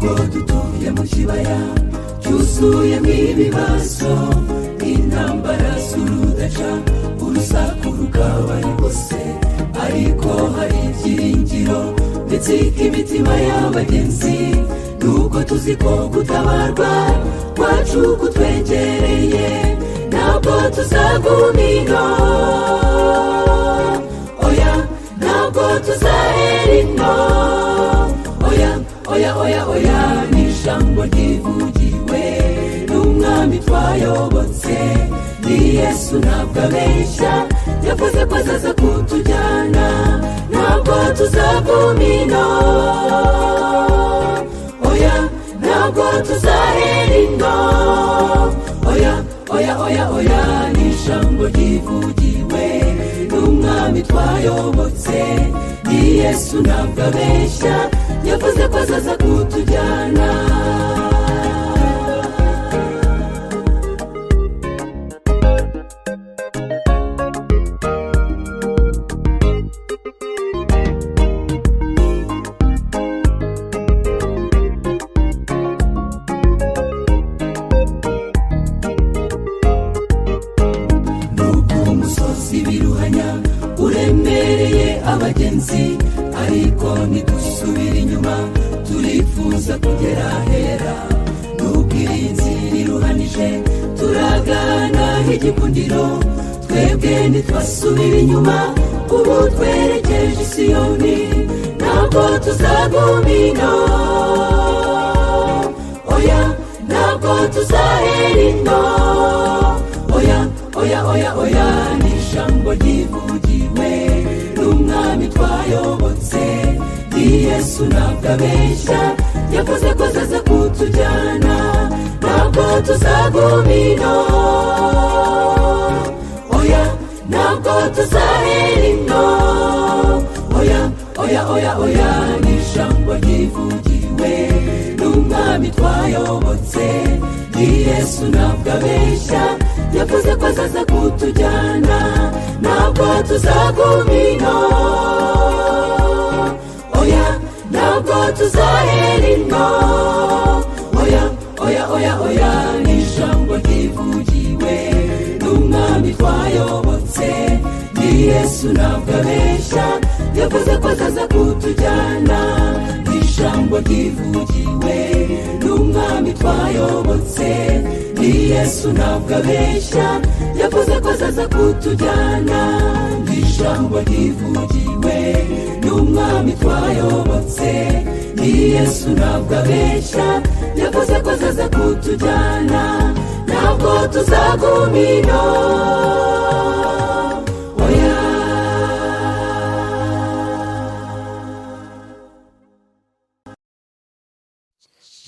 nubwo dutuye mu kibaya cyuzuyemo ibibazo, intambara z'urudaca, urusaku rukaba ari rwose, ariko hari ibyiringiro ndetse imitima y'abagenzi, nubwo tuzi ko gutabarwa kwacu kutwegereye, ntabwo tuzagumino, oya ntabwo tuzahera ino, oya oya oya oya, ni ijambo ryivugiwe n'umwami twayobotse, ni Yesu ntabwo abeshya, yavuze ko azaza kutujyana, ntabwo tuzagumino, oya ntabwo tuzahera ino, oya oya oya oya, ni ijambo ryivugiwe n'umwami twayobotse, ni Yesu ntabwo abeshya, yavuze ko azaza kutujyana. Uremereye abagenzi, ariko ntidusubira inyuma, turifuza kugera hera, nubwo iyi nzira iruhanije, turagana igikundiro, twebwe ntitwasubira inyuma, ubu twerekeje i Siyoni, ntabwo tuzagumino, oya ntabwo tuzahera ino, oya oya oya oya, ni ijambo ryivugiwe n'umwami twayobotse, ni Yesu ntabwo abeshya, yavuze ko azaza kutujyana, ntabwo tuzagumino, oya ntabwo tuzahera ino, oya oya oya oya, ni ijambo ryivugiwe n'umwami twayobotse, ni Yesu ntabwo abeshya, yavuze ko azaza kutujyana, ntabwo tuzagumino, oya ntabwo tuzahera ino, oya oya oya oya, ni ijambo ryivugiwe n'umwami twayobotse, ni Yesu ntabwo abeshya, yavuze ko azaza kutujyana, ni ijambo ryivugiwe n'umwami twayobotse, ni Yesu ntabwo abeshya, yavuze ko azaza kutujyana, ni ijambo ryivugiwe n'umwami twayobotse, ni Yesu ntabwo abeshya, yavuze ko azaza kutujyana, ntabwo tuzagumino, oya.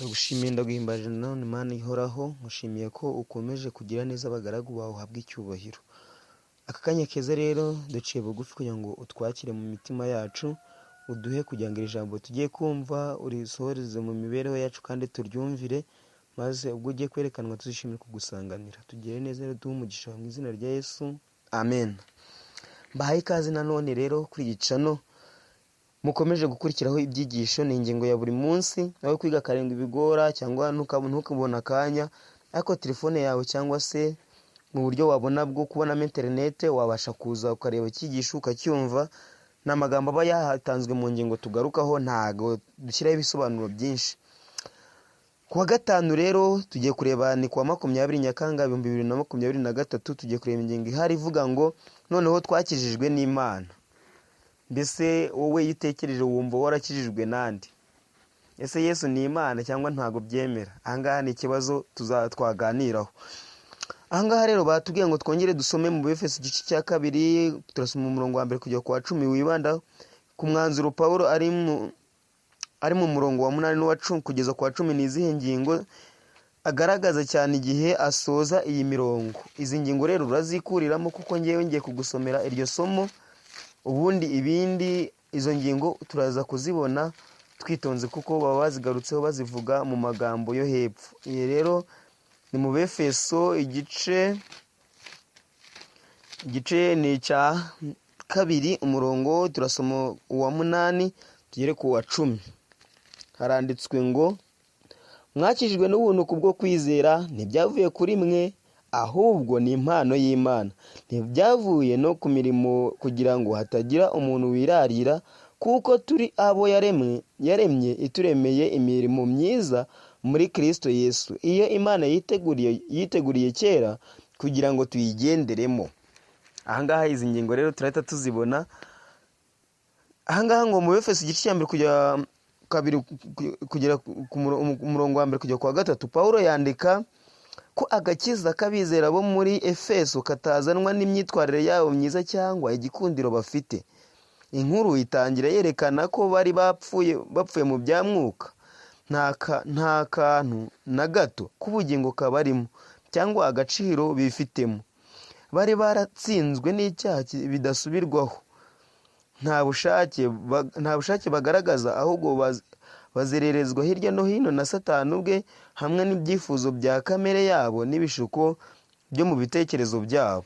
Ndagushimiye ndaguhimbaje none Mana ihoraho, nkushimiye ko ukomeje kugira neza abagaragu bawe, uhabwe icyubahiro. Aka kanya keza rero duciye bugufi kugira ngo utwakire mu mitima yacu, uduhe kugira ngo iri jambo tugiye kumva urisohoreze mu mibereho yacu kandi turyumvire, maze ubwo ugiye kwerekanwa tuzishimire kugusanganira. Tugire neza rero, duhe umugisha mu izina rya Yesu, amen. Mbahaye ikaze nanone rero kuri iyi channel mukomeje gukurikiraho ibyigisho, ni ingingo ya buri munsi, nawe kwiga karindwi bigora cyangwa ntukabona akanya, ariko telefone yawe cyangwa se mu buryo wabona bwo kubonamo internet, wabasha kuza ukareba icyigisho ukacyumva, n'amagambo aba yatanzwe mu ngingo tugarukaho, ntago dushyiraho ibisobanuro byinshi. Kuwa gatanu rero tugiye kureba, ni kuwa 20 Nyakanga 2023, tugiye kureba ingingo ihari ivuga ngo noneho twakijijwe n'Imana. Mbese wowe yitekereje wumva warakijijwe nande? Ese Yesu ni Imana cyangwa ntago byemera? Ahangaha ni ikibazo tuzatwaganiraho. Ahangaha rero batubwiye ngo twongere dusome mu Efeso igice cya 2, turasoma umurongo wa 1 kujya kwa 10, wibanda ku mwanzuro Paulo ari mu murongo wa 8 n'uwa 10 kugeza kwa 10. Ni izihe ngingo agaragaza cyane igihe asoza iyi mirongo? Izi ngingo rero urazikuriramo, kuko ngiye kugusomera iryo somo, ubundi ibindi izo ngingo turaza kuzibona twitonze, kuko baba bazigarutseho bazivuga mu magambo yo hepfo. Iyi rero ni mu Efeso igice ni cya 2 umurongo turasoma uwa 8 tugere ku wa 10. Haranditswe ngo mwakijijwe n'ubuntu kubwo kwizera, ntibyavuye kuri mwe, ahubwo ni impano y'Imana. Ntibyavuye no ku mirimo kugira ngo hatagira umuntu wirarira, kuko turi abo yaremye ituremeye imirimo myiza muri Kristo Yesu, iyo Imana yiteguriye kera kugira ngo tuyigenderemo. Ahangaha izi ngingo rero turahita tuzibona. Ahangaha ngo mu Efeso igice cya mbere kugera ku murongo wa mbere kujya ku wa gatatu, Pawulo yandika ko agakiza k'abizera bo muri Efeso katazanwa n'imyitwarire yabo myiza cyangwa igikundiro bafite. Inkuru itangira yerekana ko bari bapfuye mu bya mwuka, nta kantu na gato k'ubugingo kabarimo cyangwa agaciro bifitemo. Bari baratsinzwe n'icyaha bidasubirwaho, nta bushake bagaragaza, ahubwo bazererezwa hirya no hino na Satani ubwe, hamwe n'ibyifuzo bya kamere yabo n'ibishuko byo mu bitekerezo byabo.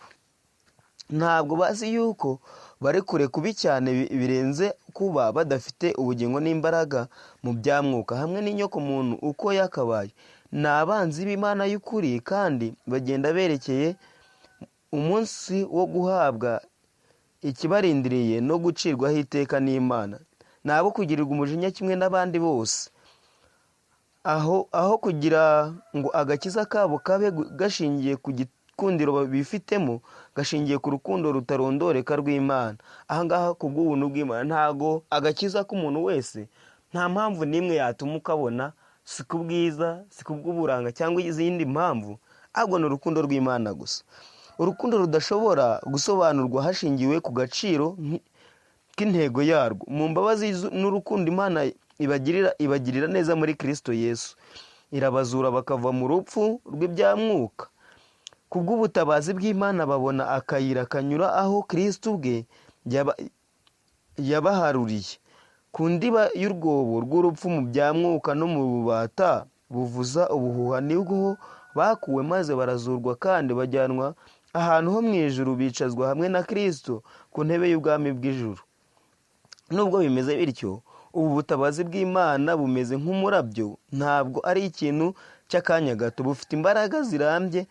Ntabwo bazi yuko bari kure kubi cyane birenze kuba badafite ubugingo n'imbaraga mu bya mwuka, hamwe n'inyoko muntu uko yakabaye. Ni abanzi b'Imana y'ukuri, kandi bagenda berekeye umunsi wo guhabwa ikibarindiriye no gucirwaho iteka n'Imana. Ni abo kugirirwa umujinya kimwe n'abandi bose, aho kugira ngo agakiza kabo kabe gashingiye ku gikundiro bifitemo, gashingiye ku rukundo rutarondoreka rw'Imana. Ahangaha ku bw'ubuntu bw'Imana, ntago agakiza k'umuntu wese nta mpamvu n'imwe yatuma ukabona, si ku bwiza, si ku bw'uburanga cyangwa izindi mpamvu, ahubwo ni urukundo rw'Imana gusa. Urukundo rudashobora gusobanurwa hashingiwe ku gaciro k'intego yarwo. Mu mbabazi n'urukundo Imana ibagirira neza muri Kristo Yesu, irabazura bakava mu rupfu rw'ibyamwuka. Ku bw'ubutabazi bw'Imana babona akayira kanyura aho Kristo ubwe yabaharuriye, ku ndiba y'urwobo rw'urupfu mu byamwuka no mu bubata buvuza ubuhuha. Nibwo bakuwe maze barazurwa kandi bajyanwa ahantu ho mu ijuru, bicazwa hamwe na Kristo ku ntebe y'ubwami bw'ijuru. Nubwo bimeze bityo, ubu butabazi bw'Imana bumeze nk'umurabyo, ntabwo ari ikintu cy'akanya gato. Bufite imbaraga zirambye,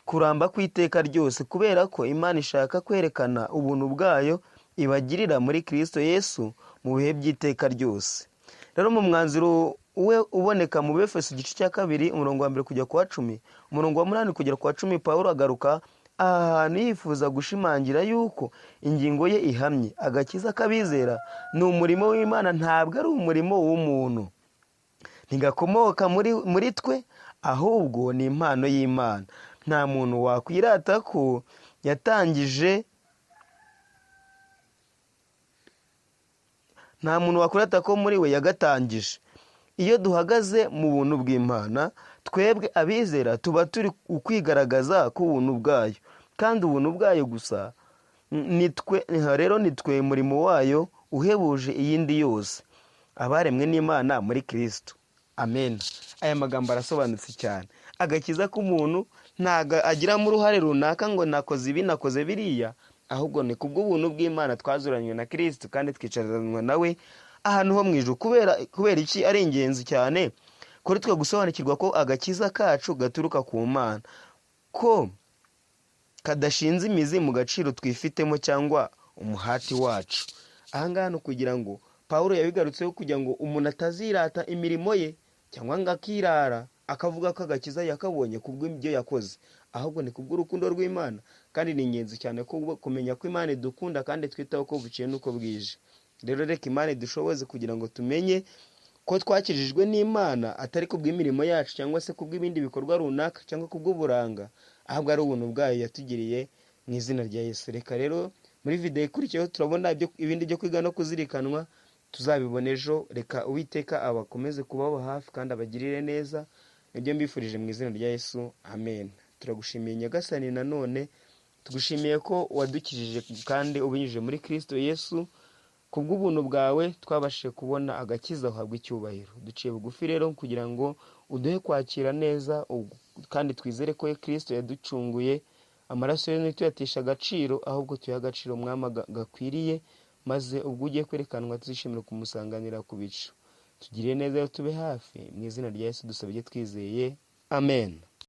kuramba kw'iteka ryose, kubera ko Imana ishaka kwerekana ubuntu bwayo ibagirira muri Kristo Yesu mu bihe by'iteka ryose. Rero mu mwanzuro we uboneka mu Efeso igice cya 2 umurongo wa 1 kujya ku wa 10, umurongo wa 8 kugera ku wa 10, Pawulo agaruka ahantu yifuza gushimangira yuko ingingo ye ihamye. Agakiza k'abizera ni umurimo w'Imana, ntabwo ari umurimo w'umuntu. Ntigakomoka muri twe, ahubwo ni impano y'Imana. Nta muntu wakwirata ko muri we yagatangije. Iyo duhagaze mu buntu bw'Imana, twebwe abizera tuba turi ukwigaragaza k'ubuntu bwayo, kandi ubuntu bwayo gusa rero nitwe murimo wayo uhebuje iyindi yose, abaremwe n'Imana muri Kristo. Amen. Aya magambo arasobanutse cyane. Agakiza k'umuntu ntago agiramo uruhare runaka ngo nakoze ibi nakoze biriya, ahubwo ni kubw'ubuntu bw'Imana twazuranywe na Kristo kandi twicaranwa nawe ahantu ho mu ijuru. Kubera iki ari ingenzi cyane kuri twe gusobanukirwa ko agakiza kacu gaturuka ku Mana, ko kadashinze imizi mu gaciro twifitemo cyangwa umuhati wacu. Ahangaha no kugira ngo Pawulo yabigarutseho kugira ngo umuntu atazirata imirimo ye cyangwa ngo akirara akavuga ko agakiza yakabonye kubw'ibyo yakoze, ahubwo ni kubw'urukundo rw'Imana. Kandi ni ingenzi cyane kumenya ko Imana idukunda kandi twitaho ko buciye n'uko bwije. Rero reka Imana idushoboze kugira ngo tumenye ko twakirijwe n'Imana atari kubw'imirimo yacu cyangwa se kubw'ibindi bikorwa runaka cyangwa kubw'uburanga, ahubwo ari ubuntu bwayo yatugiriye mu izina rya Yesu. Reka rero muri video ikurikiyeho turabona ibindi byo kwiga no kuzirikanwa, tuzabibona ejo. Reka Uwiteka abakomeze kubaba hafi kandi abagirire neza, nibyo mbifurije mu izina rya Yesu. Amen. Turagushimiye Nyagasani, nanone tugushimiye ko wadukijije kandi ubinyujije muri Kristo Yesu. Kubw'ubuntu bwawe twabashije kubona agakiza, uhabwa icyubahiro. Duciye bugufi rero kugira ngo uduhe kwakira neza, kandi twizere ko Kristo yaducunguye. Amaraso ye ntituyatisha agaciro, ahubwo tuyaha agaciro Mwami gakwiriye, maze ubwo ugiye kwerekanwa tuzishimira kumusanganira ku bicu. tugirire neza tube hafi, mu izina rya Yesu dusabye twizeye, amen.